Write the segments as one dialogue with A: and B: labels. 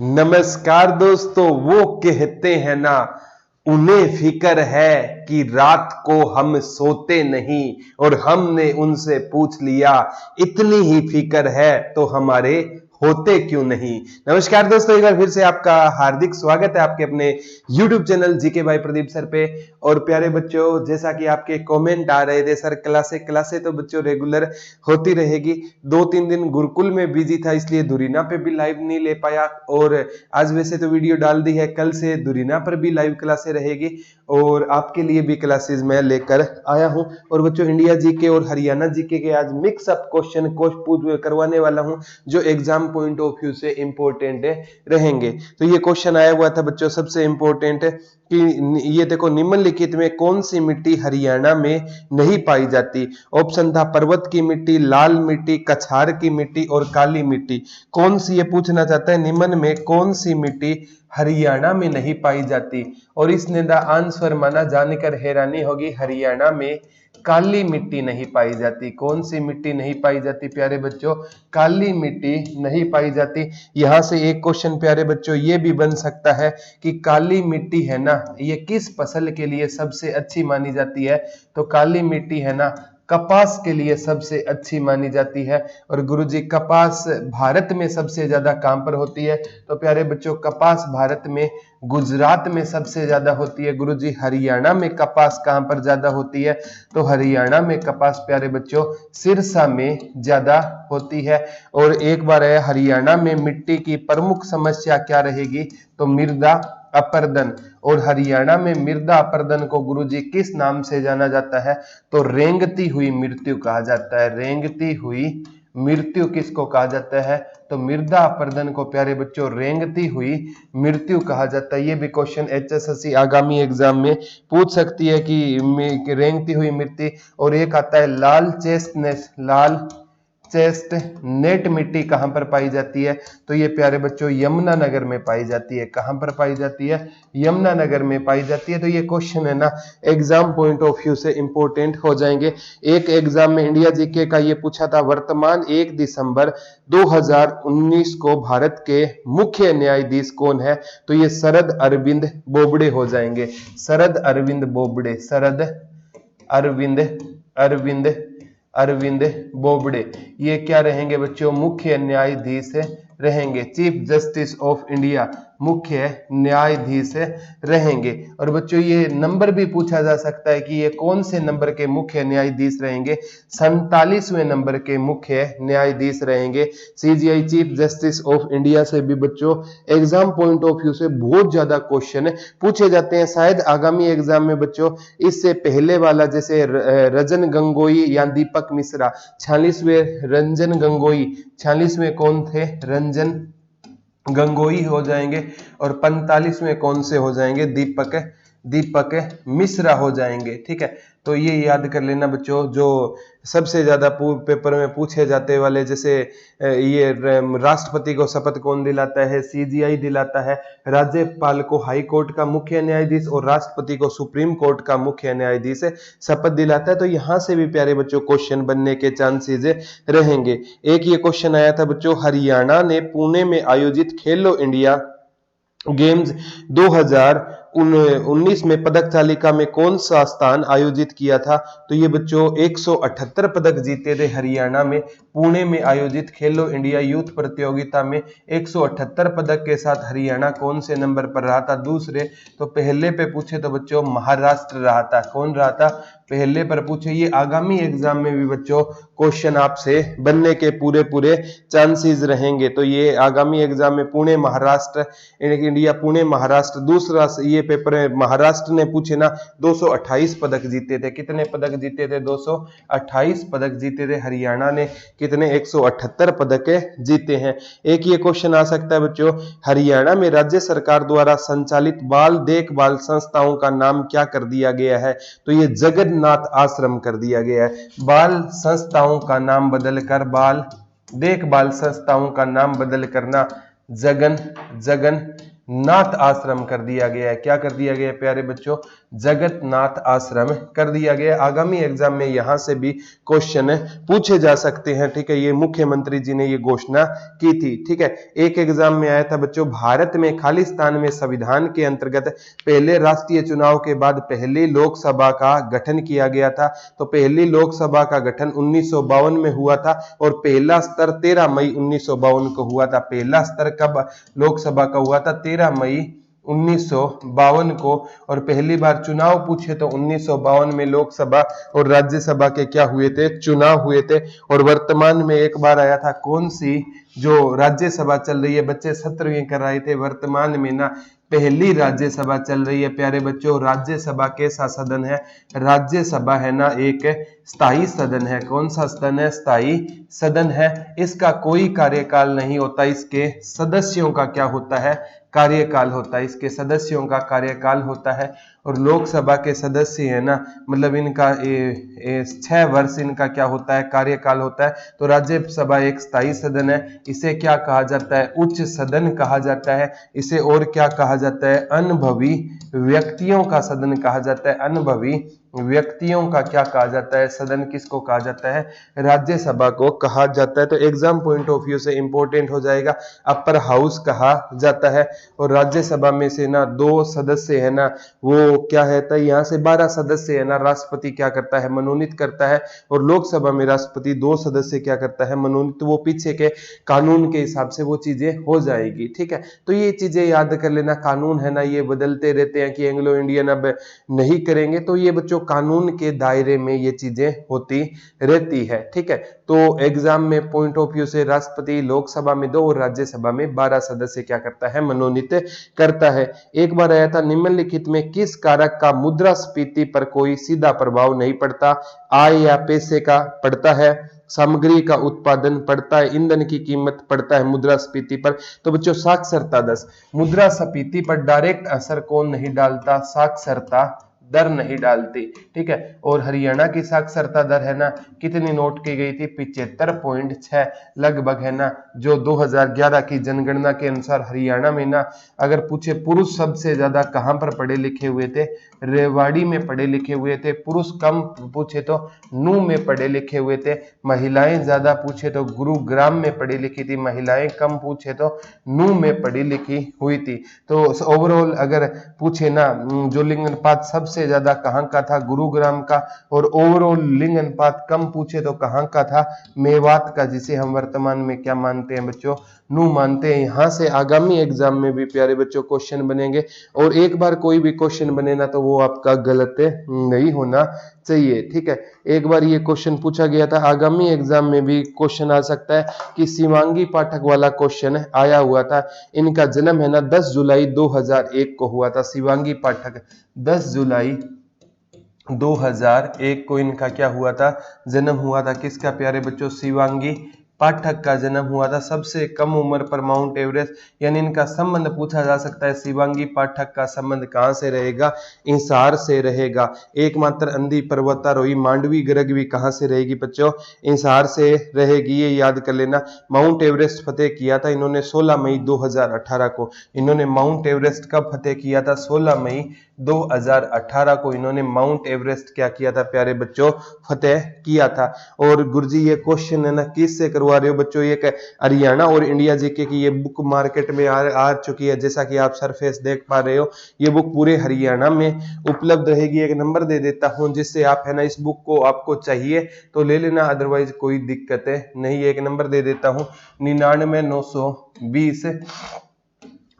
A: नमस्कार दोस्तों। वो कहते हैं ना, उन्हें फिक्र है कि रात को हम सोते नहीं, और हमने उनसे पूछ लिया इतनी ही फिक्र है तो हमारे होते क्यों नहीं। नमस्कार दोस्तों, एक बार फिर से आपका हार्दिक स्वागत है आपके अपने YouTube चैनल जीके भाई प्रदीप सर पे। और प्यारे बच्चों, जैसा कि आपके कमेंट आ रहे थे सर क्लासे तो बच्चों रेगुलर होती रहेगी। 2-3 दिन गुरुकुल में बिजी था, इसलिए धुरीना पे भी लाइव नहीं ले पाया। और आज वैसे तो वीडियो डाल दी है, कल से धुरीना पर भी लाइव क्लासे रहेगी और आपके लिए भी क्लासेस मैं लेकर आया हूं। और बच्चों, इंडिया जीके और हरियाणा जीके के आज मिक्सअप क्वेश्चन करवाने वाला हूं, जो एग्जाम पॉइंट ऑफ व्यू से इंपॉर्टेंट रहेंगे। तो ये क्वेश्चन आया हुआ था बच्चों, सबसे इंपॉर्टेंट है कि ये देखो, निम्नलिखित में कौन सी मिट्टी हरियाणा में नहीं पाई जाती। ऑप्शन था पर्वत की मिट्टी, लाल मिट्टी, कछार की मिट्टी और काली मिट्टी। कौन सी, ये पूछना चाहता है, निम्न में कौन सी मिट्टी हरियाणा में नहीं पाई जाती। और इसने द आंसर माना, जानकर हैरानी होगी, हरियाणा में काली मिट्टी नहीं पाई जाती। कौन सी मिट्टी नहीं पाई जाती प्यारे बच्चों? काली मिट्टी नहीं पाई जाती। यहां से एक क्वेश्चन प्यारे बच्चों ये भी बन सकता है कि काली मिट्टी है ना, ये किस फसल के लिए सबसे अच्छी मानी जाती है। तो काली मिट्टी है ना, कपास के लिए सबसे अच्छी मानी जाती है। और गुरुजी, कपास भारत में सबसे ज्यादा कहां पर होती है? तो प्यारे बच्चों, कपास भारत में गुजरात में सबसे ज्यादा होती है। गुरुजी, हरियाणा में कपास कहां पर ज्यादा होती है? तो हरियाणा में कपास प्यारे बच्चों सिरसा में ज्यादा होती है। और एक बार है, हरियाणा में मिट्टी की प्रमुख समस्या क्या रहेगी? तो मृदा अपरदन। और हरियाणा में मृदा अपरदन को गुरुजी किस नाम से जाना जाता है? तो रेंगती हुई मृत्यु कहा जाता है। रेंगती हुई मृत्यु किसको कहा जाता है? तो मृदा अपरदन को प्यारे बच्चों रेंगती हुई मृत्यु कहा जाता है। ये भी क्वेश्चन HSSC आगामी एग्जाम में पूछ सकती है कि रेंगती हुई मृत्यु। और एक आता है लाल चेस्टनेस, लाल चेस्ट नेट मिट्टी कहां पर पाई जाती है? तो ये प्यारे बच्चों यमुनानगर में पाई जाती है। कहां पर पाई जाती है? यमुनानगर में पाई जाती है। तो ये क्वेश्चन है ना, एग्जाम पॉइंट ऑफ व्यू से इंपॉर्टेंट हो जाएंगे। एक एग्जाम में इंडिया जीके का ये पूछा था, वर्तमान 1 दिसंबर 2019 को भारत के मुख्य न्यायाधीश कौन है? तो ये शरद अरविंद बोबड़े हो जाएंगे। शरद अरविंद बोबड़े, शरद अरविंद अरविंद अरविंद बोबड़े, ये क्या रहेंगे बच्चों? मुख्य न्यायाधीश रहेंगे। चीफ जस्टिस ऑफ इंडिया, मुख्य न्यायाधीश रहेंगे। और बच्चों, ये नंबर भी पूछा जा सकता है कि ये कौन से नंबर के मुख्य न्यायाधीश रहेंगे? 47वें नंबर के मुख्य न्यायाधीश रहेंगे। CJI chief justice of India से भी बच्चों एग्जाम पॉइंट ऑफ व्यू से बहुत ज्यादा क्वेश्चन पूछे जाते हैं। शायद आगामी एग्जाम में बच्चों इससे पहले वाला, जैसे रंजन गोगोई या दीपक मिश्रा, 46वें रंजन गोगोई, 46वें कौन थे? रंजन गोगोई हो जाएंगे। और 45वें कौन से हो जाएंगे? दीपक मिश्रा हो जाएंगे। ठीक है, तो ये याद कर लेना बच्चों। जो सबसे ज्यादा पेपर में पूछे जाते वाले, जैसे ये राष्ट्रपति को शपथ कौन दिलाता है? CJI दिलाता है। राज्यपाल को हाई कोर्ट का मुख्य न्यायाधीश और राष्ट्रपति को सुप्रीम कोर्ट का मुख्य न्यायाधीश शपथ दिलाता है। तो यहां से भी प्यारे बच्चों क्वेश्चन बनने के चांसेस रहेंगे। एक ये क्वेश्चन आया था बच्चों, हरियाणा ने पुणे में आयोजित खेलो इंडिया गेम्स 2019 में पदक तालिका में कौन सा स्थान आयोजित किया था? तो ये बच्चों 178 पदक जीते थे हरियाणा में। पुणे में आयोजित खेलो इंडिया यूथ प्रतियोगिता में 178 पदक के साथ हरियाणा कौन से नंबर पर रहा था? दूसरे। तो पहले पे पूछे तो बच्चों महाराष्ट्र रहा था। कौन रहा था? पहले पर पूछे। ये आगामी एग्जाम में भी बच्चों क्वेश्चन आपसे बनने के पूरे चांसेस रहेंगे। तो ये आगामी एग्जाम में पुणे महाराष्ट्र, इंडिया पुणे महाराष्ट्र। दूसरा ये पेपर है, महाराष्ट्र ने पूछे ना, 228 पदक जीते थे। कितने पदक जीते थे? 228 पदक जीते थे। हरियाणा ने कितने? 178 पदक जीते हैं। एक ये क्वेश्चन आ सकता है बच्चों, हरियाणा में राज्य सरकार द्वारा संचालित बाल देखभाल संस्थाओं का नाम क्या कर दिया गया है? तो ये जगन्नाथ आश्रम कर दिया गया है। बाल संस्थाओं का नाम बदलकर, बाल देखभाल संस्थाओं का नाम बदल करना जगन नाथ आश्रम कर दिया गया है। क्या कर दिया गया है प्यारे बच्चों? जगत नाथ आश्रम कर दिया गया। आगामी एग्जाम में यहां से भी क्वेश्चन पूछे जा सकते हैं, ठीक है। ये मुख्यमंत्री जी ने ये घोषणा की थी, ठीक है। एक एग्जाम में आया था बच्चों, भारत में खालिस्तान में संविधान के अंतर्गत पहले राष्ट्रीय चुनाव के बाद पहली लोकसभा का गठन किया गया था। तो पहली लोकसभा का गठन 1952 में हुआ था और पहला स्तर 13 मई 1952 को हुआ था। पहला स्तर कब लोकसभा का हुआ था? 13 मई 1952 को। और पहली बार चुनाव पूछे तो 1952 में लोकसभा और राज्यसभा के क्या हुए थे? चुनाव हुए थे। और वर्तमान में एक बार आया था, कौन सी जो राज्यसभा चल रही है, बच्चे 17वीं कर रहे थे, वर्तमान में ना पहली राज्यसभा चल रही है प्यारे बच्चों। राज्यसभा कैसा सदन है? राज्यसभा है ना एक स्थायी सदन है। कौन सा सदन है? स्थायी सदन है। इसका कोई कार्यकाल नहीं होता, इसके सदस्यों का क्या होता है? कार्यकाल होता है। इसके सदस्यों का कार्यकाल होता है। और लोकसभा के सदस्य है ना, मतलब इनका 6 वर्ष इनका क्या होता है? कार्यकाल होता है। तो राज्यसभा एक स्थायी सदन है। इसे क्या कहा जाता है? उच्च सदन कहा जाता है। इसे और क्या कहा जाता है? अनुभवी व्यक्तियों का सदन कहा जाता है। अनुभवी व्यक्तियों का क्या कहा जाता है? सदन किसको कहा जाता है? राज्यसभा को कहा जाता है। तो एग्जाम पॉइंट ऑफ व्यू से इंपॉर्टेंट हो जाएगा, अपर हाउस कहा जाता है। और राज्यसभा में से ना 2 सदस्य है ना, वो क्या है? तो यहाँ से 12 सदस्य है ना, राष्ट्रपति क्या करता है? मनोनीत करता है। और लोकसभा में राष्ट्रपति 2 सदस्य क्या करता है? मनोनीत। तो वो पीछे के कानून के हिसाब से वो चीजें हो जाएगी, ठीक है। तो ये चीजें याद कर लेना। कानून है ना, ये बदलते रहते हैं कि एंग्लो इंडियन अब नहीं करेंगे, तो ये बच्चों कानून के दायरे में ये चीजें होती रहती है, ठीक है। तो एग्जाम में पॉइंट ऑफ व्यू से राष्ट्रपति लोकसभा में 2 और राज्यसभा में 12 सदस्य क्या करता है? मनोनीत करता है। एक बार आया था, निम्नलिखित में किस कारक का मुद्रास्फीति पर कोई सीधा प्रभाव नहीं पड़ता? आय या पैसे का पड़ता है, सामग्री का उत्पादन पड़ता है, ईंधन की कीमत पड़ता है मुद्रास्फीति पर? तो बच्चों साक्षरता 10। मुद्रास्फीति पर डायरेक्ट असर कौन नहीं डालता? साक्षरता दर नहीं डालती, ठीक है। और हरियाणा की साक्षरता दर है ना, कितनी नोट की गई थी? 75.6 लगभग है ना। जो 2011 की जनगणना के अनुसार हरियाणा में ना, अगर पूछे पुरुष सबसे ज्यादा कहां पर पढ़े लिखे हुए थे? रेवाड़ी में पढ़े लिखे हुए थे। पुरुष कम पूछे तो नूह में पढ़े लिखे हुए थे। महिलाएं ज्यादा पूछे तो गुरुग्राम में पढ़ी लिखी थी। महिलाएं कम पूछे तो नूह में पढ़ी लिखी हुई थी। तो ओवरऑल अगर पूछे ना, जो लिंग अनुपात सबसे ज्यादा कहां का था? गुरुग्राम का। और ओवरऑल लिंग अनुपात कम पूछे तो कहां का था? मेवात का, जिसे हम वर्तमान में क्या मानते हैं बच्चों? नूह मानते हैं। यहां से आगामी एग्जाम में भी प्यारे बच्चों क्वेश्चन बनेंगे। और एक बार कोई भी क्वेश्चन बने ना, तो वो आपका गलत नहीं होना चाहिए, ठीक है। एक बार ये क्वेश्चन पूछा गया था, आगामी एग्जाम में भी क्वेश्चन आ सकता है कि शिवांगी पाठक वाला क्वेश्चन आया हुआ था। इनका जन्म है ना 10 जुलाई 2001 को हुआ था। शिवांगी पाठक 10 जुलाई 2001 को इनका क्या हुआ था? जन्म हुआ था। किसका प्यारे बच्चों? शिवांगी पाठक का जन्म हुआ था। सबसे कम उम्र पर माउंट एवरेस्ट, यानी इनका संबंध पूछा जा सकता है। शिवांगी पाठक का संबंध कहां से रहेगा? इंसार से रहेगा। एकमात्र अंधी पर्वतारोही मांडवी गर्ग कहां से रहेगी बच्चों? इंसार से रहेगी, ये याद कर लेना। माउंट एवरेस्ट फतेह किया था इन्होंने 16 मई 2018 को। इन्होंने माउंट एवरेस्ट कब फतेह किया था? 16 मई 2018 को इन्होंने माउंट एवरेस्ट क्या किया था प्यारे बच्चों? फतेह किया था। और गुरुजी ये क्वेश्चन है ना किससे करवा रहे हो बच्चों? ये हरियाणा और इंडिया जीके की ये बुक मार्केट में आ चुकी है। जैसा कि आप सरफेस देख पा रहे हो, ये बुक पूरे हरियाणा में उपलब्ध रहेगी। एक नंबर दे देता हूं, जिससे आप है ना इस बुक को आपको चाहिए तो ले लेना, अदरवाइज कोई दिक्कत नहीं। एक नंबर दे देता हूं 99 920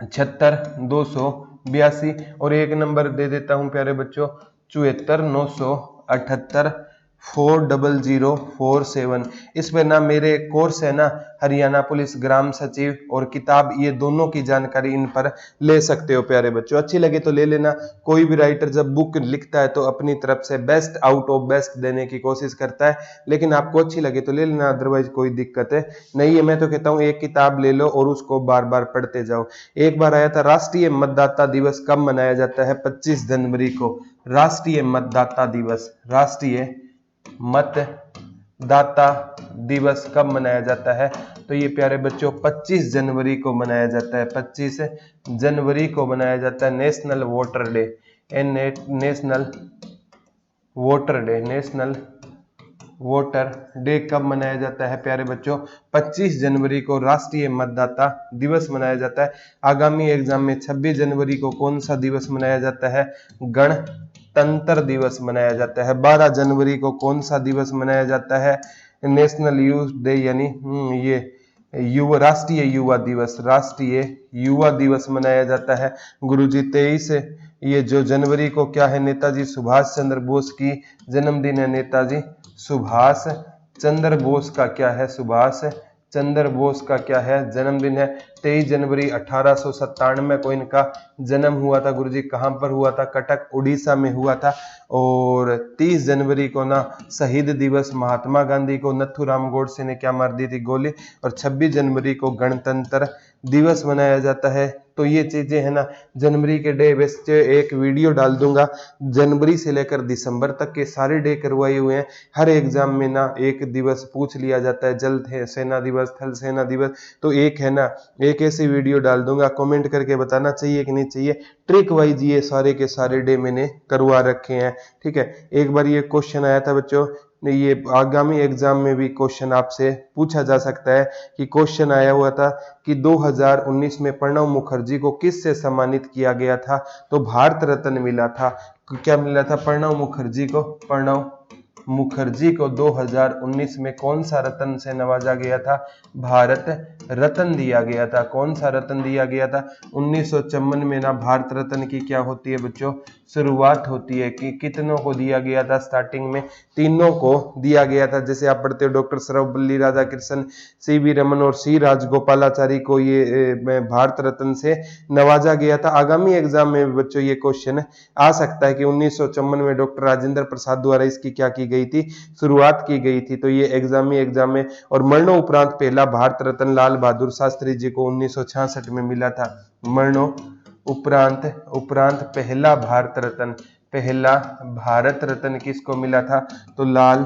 A: 76 282। और एक नंबर दे देता हूं प्यारे बच्चों 74 978 40047। इस पे ना मेरे कोर्स है ना हरियाणा पुलिस ग्राम सचिव और किताब, ये दोनों की जानकारी इन पर ले सकते हो प्यारे बच्चों। अच्छी लगे तो ले लेना। कोई भी राइटर जब बुक लिखता है तो अपनी तरफ से बेस्ट आउट ऑफ बेस्ट देने की कोशिश करता है, लेकिन आपको अच्छी लगे तो ले लेना, अदरवाइज कोई दिक्कत नहीं है। मैं तो कहता हूं एक किताब ले लो और उसको बार बार पढ़ते जाओ। एक बार आया था, राष्ट्रीय मतदाता दिवस कब मनाया जाता है? 25 जनवरी को। राष्ट्रीय मतदाता दिवस, राष्ट्रीय दाता दिवस कब मनाया जाता है? तो ये प्यारे बच्चों 25 जनवरी को मनाया जाता है। 25 जनवरी को मनाया जाता है national voter day. National voter day, national voter day कब मनाया जाता है प्यारे बच्चों? 25 जनवरी को राष्ट्रीय मतदाता दिवस मनाया जाता है। आगामी एग्जाम में 26 जनवरी को कौन सा दिवस मनाया जाता है? गणतंत्र दिवस मनाया जाता है। 12 जनवरी को कौन सा दिवस मनाया जाता है? नेशनल यूथ डे, यानी ये राष्ट्रीय युवा दिवस, राष्ट्रीय युवा दिवस मनाया जाता है। गुरुजी 23 ये जो जनवरी को क्या है? नेताजी सुभाष चंद्र बोस की जन्मदिन है। नेताजी सुभाष चंद्र बोस का क्या है? सुभाष चंद्र बोस का क्या है? जन्मदिन है। 23 जनवरी 1897 को इनका जन्म हुआ था। गुरुजी कहाँ पर हुआ था? कटक उड़ीसा में हुआ था। और 30 जनवरी को ना शहीद दिवस, महात्मा गांधी को नथुराम गोडसे ने क्या मार दी थी? गोली। और 26 जनवरी को गणतंत्र दिवस मनाया जाता है। तो ये चीजें है ना जनवरी के डे बेस्ट एक वीडियो डाल दूंगा। जनवरी से लेकर दिसंबर तक के सारे डे करवाए हुए हैं। हर एग्जाम में ना एक दिवस पूछ लिया जाता है, जल सेना दिवस, थल सेना दिवस। तो एक है ना एक ऐसी वीडियो डाल दूंगा, कमेंट करके बताना चाहिए कि नहीं चाहिए। ट्रिक वाइज ये सारे के सारे डे मैंने करवा रखे हैं। ठीक है, एक बार ये क्वेश्चन आया था बच्चों, ये आगामी एग्जाम में भी क्वेश्चन आपसे पूछा जा सकता है कि क्वेश्चन आया हुआ था कि 2019 में प्रणब मुखर्जी को किस से सम्मानित किया गया था? तो भारत रत्न मिला था। क्या मिला था? प्रणब मुखर्जी को। प्रणब मुखर्जी को 2019 में कौन सा रत्न से नवाजा गया था? भारत रत्न दिया गया था। कौन सा रत्न दिया गया था? 1954 में ना भारत रत्न की क्या होती है बच्चों? शुरुआत होती है। कि कितनों को दिया गया था? स्टार्टिंग में तीनों को दिया गया था। जैसे आप पढ़ते हो डॉक्टर सर्वपल्ली राधाकृष्णन, सीवी रमन और सी राजगोपालाचारी को ये भारत रत्न से नवाजा गया था। आगामी एग्जाम में बच्चों ये क्वेश्चन आ सकता है कि 1954 में डॉक्टर राजेंद्र प्रसाद द्वारा इसकी क्या की गई थी? शुरुआत की गई थी। तो ये एग्जाम में। और मरणोपरांत पहला भारत रत्न लाल बहादुर शास्त्री जी को 1966 में मिला था। उपरांत पहला भारत रत्न किसको मिला था? तो लाल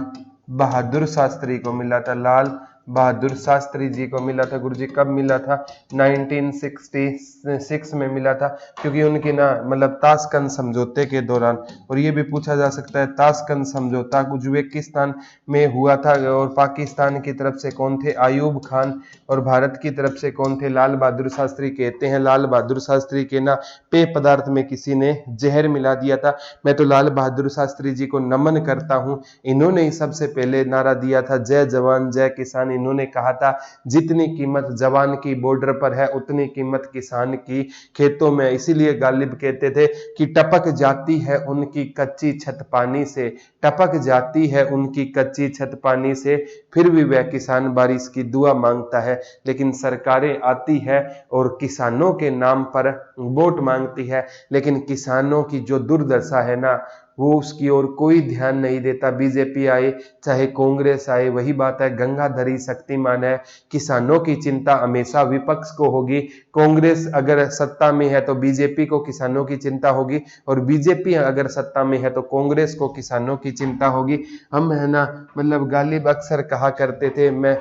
A: बहादुर शास्त्री को मिला था। लाल बहादुर शास्त्री जी को मिला था। गुरुजी कब मिला था? 1966 में मिला था, क्योंकि उनकी ना मतलब ताशकंद समझौते के दौरान। और ये भी पूछा जा सकता है ताशकंद समझौता उज्बेकिस्तान में हुआ था। और पाकिस्तान की तरफ से कौन थे? आयूब खान। और भारत की तरफ से कौन थे? लाल बहादुर शास्त्री। कहते हैं लाल बहादुर शास्त्री के ना पेय पदार्थ में किसी ने जहर मिला दिया था। मैं तो लाल बहादुर शास्त्री जी को नमन करता हूं। इन्होंने ही सबसे पहले नारा दिया था, जय जवान जय किसान। इन्होंने कहा था जितनी कीमत जवान की बॉर्डर पर है उतनी कीमत किसान की खेतों में। इसीलिए गालिब कहते थे कि टपक जाती है उनकी कच्ची छत पानी से, टपक जाती है उनकी कच्ची छत पानी से, फिर भी वह किसान बारिश की दुआ मांगता है। लेकिन सरकारें आती है और किसानों के नाम पर वोट मांगती है, लेकिन किसानों की जो दुर्दशा है ना वो उसकी ओर कोई ध्यान नहीं देता। बीजेपी आए चाहे कांग्रेस आए, वही बात है, गंगाधरी शक्तिमान है। किसानों की चिंता हमेशा विपक्ष को होगी। कांग्रेस अगर सत्ता में है तो बीजेपी को किसानों की चिंता होगी, और बीजेपी अगर सत्ता में है तो कांग्रेस को किसानों की चिंता होगी। हम है ना मतलब गालिब अक्सर कहा करते थे, मैं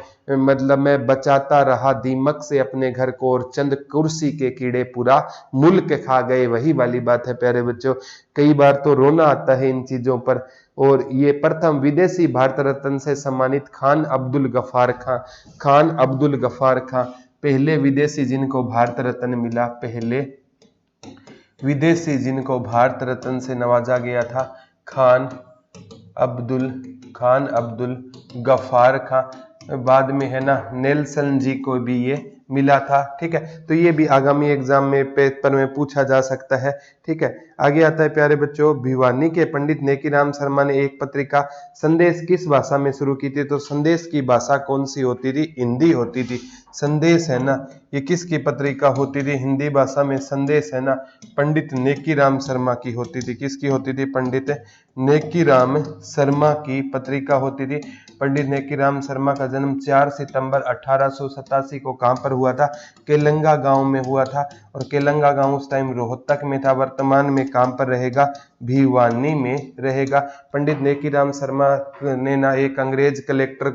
A: बचाता रहा दीमक से अपने घर को, और चंद कुर्सी के कीड़े पूरा मुल्क खा गए। वही वाली बात है प्यारे बच्चों। कई बार तो रोना आता है इन चीजों पर। और ये प्रथम विदेशी भारत रत्न से सम्मानित खान अब्दुल गफ्फार खां पहले विदेशी जिनको भारत रत्न मिला, पहले विदेशी जिनको भारत रत्न से नवाजा गया था, खान अब्दुल गफ्फार खां। बाद में है ना नेल्सन जी को भी ये मिला था। ठीक है, तो ये भी आगामी एग्जाम में पेपर में पूछा जा सकता है। ठीक है, आगे आता है प्यारे बच्चों, भिवानी के पंडित नेकीराम शर्मा ने एक पत्रिका संदेश किस भाषा में शुरू की थी? तो संदेश की भाषा कौन सी होती थी? हिंदी होती थी। संदेश है ना ये किसकी पत्रिका होती थी? हिंदी भाषा में संदेश है ना पंडित नेकीराम शर्मा की होती थी। किसकी होती थी? पंडित नेकीराम शर्मा की पत्रिका होती थी। पंडित नेकीराम शर्मा का जन्म 4 सितंबर 1887 को कहां पर हुआ था? केलंगा गांव में हुआ था। और केलंगा गांव उस टाइम रोहतक में था, वर्तमान में कहाँ पर रहेगा, भिवानी में रहेगा। पंडित नेकीराम शर्मा ने ना एक अंग्रेज कलेक्टर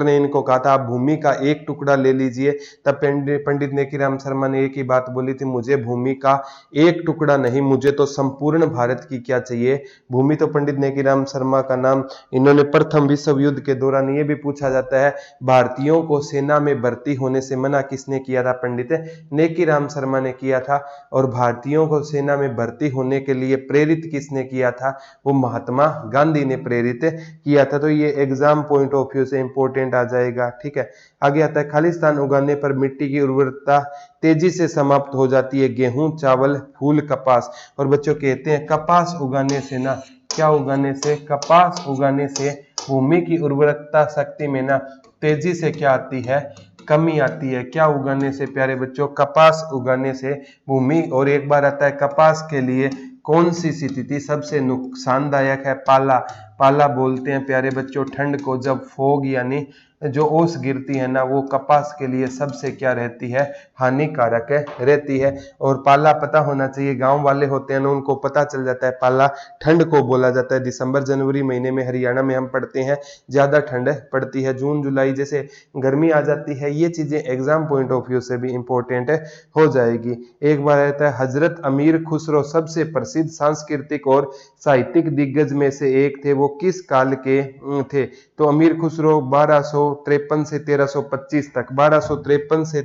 A: ने इनको कहा था आप भूमि का एक टुकड़ा ले लीजिए, तब पंडित नेकीराम शर्मा ने एक ही बात बोली थी, मुझे भूमि का एक टुकड़ा नहीं, मुझे तो संपूर्ण भारत की क्या चाहिए भूमि। तो पंडित नेकीराम शर्मा का नाम इन्होंने प्रथम विश्व युद्ध के दौरान ये भी पूछा जाता है, भारतीयों को सेना में भर्ती होने से मना किसने किया था, पंडित नेकीराम शर्मा ने किया था। और भारतीयों को सेना में भर्ती होने के लिए प्रेरित किसने किया था, वो महात्मा गांधी ने प्रेरित किया था। तो ये एग्जाम पॉइंट ऑफ व्यू से इंपॉर्टेंट आ जाएगा। ठीक है, आगे आता है, खालिस्तान उगाने पर मिट्टी की उर्वरता तेजी से समाप्त हो जाती है, गेहूं, चावल, फूल, कपास। और बच्चों कहते हैं कपास उगाने से ना, क्या उगाने से, कपास उगाने से भूमि की उर्वरकता शक्ति में ना तेजी से क्या आती है, कमी आती है। क्या उगाने से प्यारे बच्चों, कपास उगाने से भूमि। और एक बार आता है कपास के लिए कौन सी स्थिति सबसे नुकसानदायक है, पाला। पाला बोलते हैं प्यारे बच्चों ठंड को, जब फोग यानी जो ओस गिरती है ना, वो कपास के लिए सबसे क्या रहती है, हानिकारक रहती है। और पाला पता होना चाहिए, गांव वाले होते हैं ना उनको पता चल जाता है, पाला ठंड को बोला जाता है। दिसंबर जनवरी महीने में हरियाणा में हम पढ़ते हैं ज्यादा ठंड पड़ती है, जून जुलाई जैसे गर्मी आ जाती है। ये चीजें एग्जाम पॉइंट ऑफ व्यू से भी इंपॉर्टेंट हो जाएगी। एक बार आता है, हजरत अमीर खुसरो सबसे प्रसिद्ध सांस्कृतिक और साहित्यिक दिग्गज में से एक थे, वो किस काल के थे। तो अमीर खुसरो 1253 से 1325 तक, 1253 से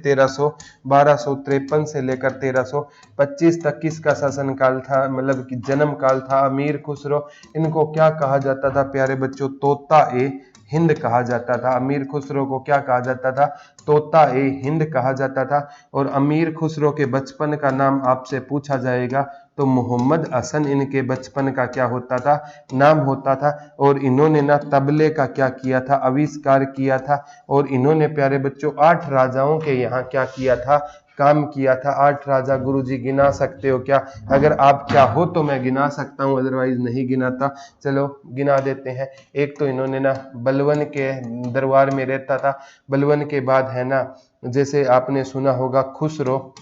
A: 1253 से लेकर 1325 तक किसका शासनकाल था, मतलब कि जन्म काल था अमीर खुसरो। इनको क्या कहा जाता था प्यारे बच्चों, तोता ए हिंद कहा जाता था। अमीर खुसरो को क्या कहा जाता था, तोता ए हिंद कहा जाता था। और अमीर खुसरो के बचपन का नाम आपसे पूछा जाएगा तो मोहम्मद हसन इनके बचपन का क्या होता था, नाम होता था। और इन्होंने ना तबले का क्या किया था, आविष्कार किया था। और इन्होंने प्यारे बच्चों 8 राजाओं के यहाँ क्या किया था, काम किया था। 8 राजा गुरुजी गिना सकते हो क्या, अगर आप चाहो तो मैं गिना सकता हूँ, अदरवाइज नहीं गिनाता। चलो गिना देते हैं। एक तो इन्होंने ना बलवन के दरबार में रहता था। बलवन के बाद है ना, जैसे आपने सुना होगा खुसरो,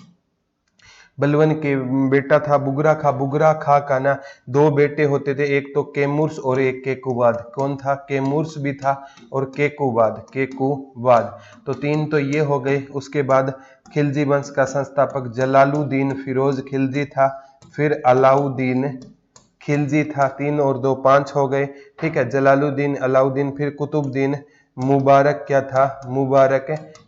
A: बलवन के बेटा था बुगरा खा। बुगरा खा का ना 2 बेटे होते थे, एक तो केमुर्स और एक केकुबाद। कौन था, केमुर्स भी था और केकुबाद, केकुबाद। तो 3 तो ये हो गए। उसके बाद खिलजी वंश का संस्थापक जलालुद्दीन फिरोज खिलजी था, फिर अलाउद्दीन खिलजी था। 3 और 2 5 हो गए। ठीक है, जलालुद्दीन, अलाउद्दीन, फिर कुतुबुद्दीन मुबारक क्या था, मुबारक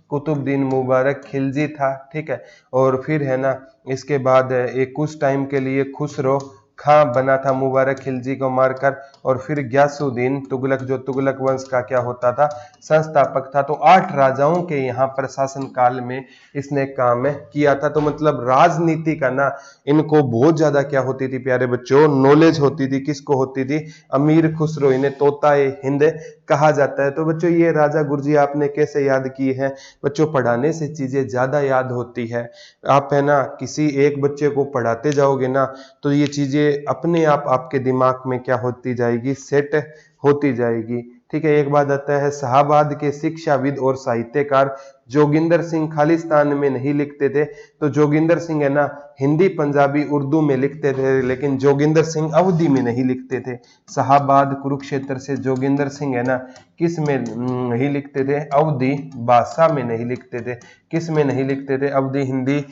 A: कुतुबुद्दीन मुबारक खिलजी था। ठीक है, और फिर है ना इसके बाद एक कुछ टाइम के लिए खुसरो खां बना था मुबारक खिलजी को मारकर। और फिर ग्यासुद्दीन तुगलक, जो तुगलक वंश का क्या होता था, संस्थापक था। तो 8 राजाओं के यहाँ पर शासन काल में इसने काम किया था। तो मतलब राजनीति का ना इनको बहुत ज्यादा क्या होती थी प्यारे बच्चों, नॉलेज होती थी। किसको होती थी, अमीर खुसरो, इन्हें तोता ए हिंद कहा जाता है। तो बच्चों ये राजा गुरजी आपने कैसे याद किए हैं, बच्चों पढ़ाने से चीजें ज्यादा याद होती है। आप है ना किसी एक बच्चे को पढ़ाते जाओगे ना तो ये चीजें अपने आप आपके दिमाग में क्या होती जाएगी, सेट होती जाएगी। ठीक है, एक बात आता है, शाहबाद के शिक्षाविद और साहित्यकार जोगिंदर सिंह खालिस्तान में नहीं लिखते थे। तो जोगिंदर सिंह है ना हिंदी, पंजाबी, उर्दू में लिखते थे, लेकिन जोगिंदर सिंह अवधी में नहीं लिखते थे। शाहबाद कुरुक्षेत्र से जोगिंदर सिंह है ना किस में नहीं लिखते थे, अवधी भाषा में नहीं लिखते थे। किस में नहीं लिखते थे, अवधी हिंदी,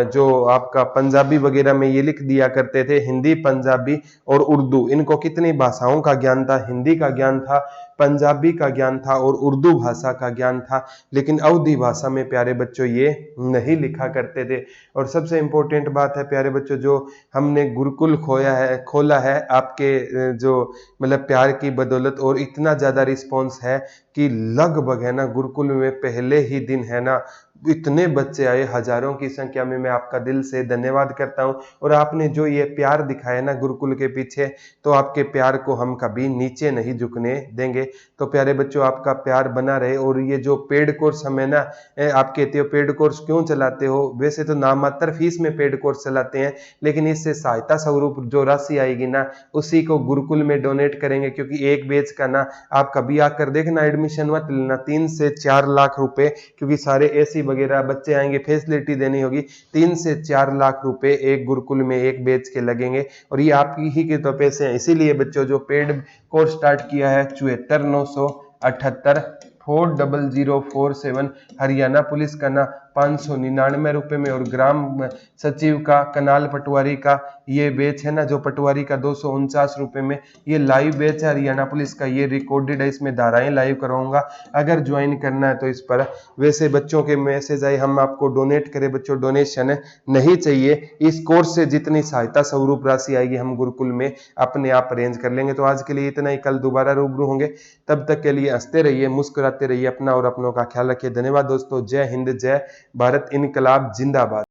A: जो आपका पंजाबी वगैरह में ये लिख दिया करते थे, हिंदी, पंजाबी और उर्दू। इनको कितनी भाषाओं का ज्ञान था, हिंदी का ज्ञान था, पंजाबी का ज्ञान था और उर्दू भाषा का ज्ञान था। लेकिन अवधी भाषा में प्यारे बच्चों ये नहीं लिखा करते थे। और सबसे इंपॉर्टेंट बात है प्यारे बच्चों, जो हमने गुरुकुल खोला है आपके जो मतलब प्यार की बदौलत, और इतना ज्यादा रिस्पॉन्स है कि लगभग है ना गुरुकुल में पहले ही दिन है ना इतने बच्चे आए, हजारों की संख्या में। मैं आपका दिल से धन्यवाद करता हूं। और आपने जो ये प्यार दिखाया ना गुरुकुल के पीछे, तो आपके प्यार को हम कभी नीचे नहीं झुकने देंगे। तो प्यारे बच्चों आपका प्यार बना रहे। और ये जो पेड कोर्स हमें ना, आप कहते हो पेड कोर्स क्यों चलाते हो, वैसे तो नामात्र फीस में पेड कोर्स चलाते हैं, लेकिन इससे सहायता स्वरूप जो राशि आएगी ना उसी को गुरुकुल में डोनेट करेंगे। क्योंकि एक बैच का ना आप कभी आकर देखना, एडमिशन मत लेना, 3 से 4 लाख रुपए, क्योंकि सारे ऐसी वगैरह बच्चे आएंगे, फैसिलिटी देनी होगी। 3 से 4 लाख रुपए एक गुरुकुल में एक बैच के लगेंगे और ये आपकी ही के तो पैसे हैं। इसीलिए बच्चों जो पेड कोर्स स्टार्ट किया है 74,978 40047 हरियाणा पुलिस का ना 599 रुपए में, और ग्राम सचिव का कनाल पटवारी का ये बैच है ना जो पटवारी का 249 रुपए में। ये लाइव बैच है हरियाणा पुलिस का, ये रिकॉर्डेड है, इसमें धाराएं लाइव कराऊंगा। अगर ज्वाइन करना है तो इस पर वैसे बच्चों के मैसेज आए हम आपको डोनेट करें, बच्चों डोनेशन नहीं चाहिए। इस कोर्स से जितनी सहायता स्वरूप राशि आएगी हम गुरुकुल में अपने आप अरेंज कर लेंगे। तो आज के लिए इतना ही, कल दोबारा रूबरू होंगे। तब तक के लिए हंसते रहिए, मुस्कुराते रहिए, अपना और अपनों का ख्याल रखिए। धन्यवाद दोस्तों। जय हिंद, जय भारत, इनकलाब जिंदाबाद।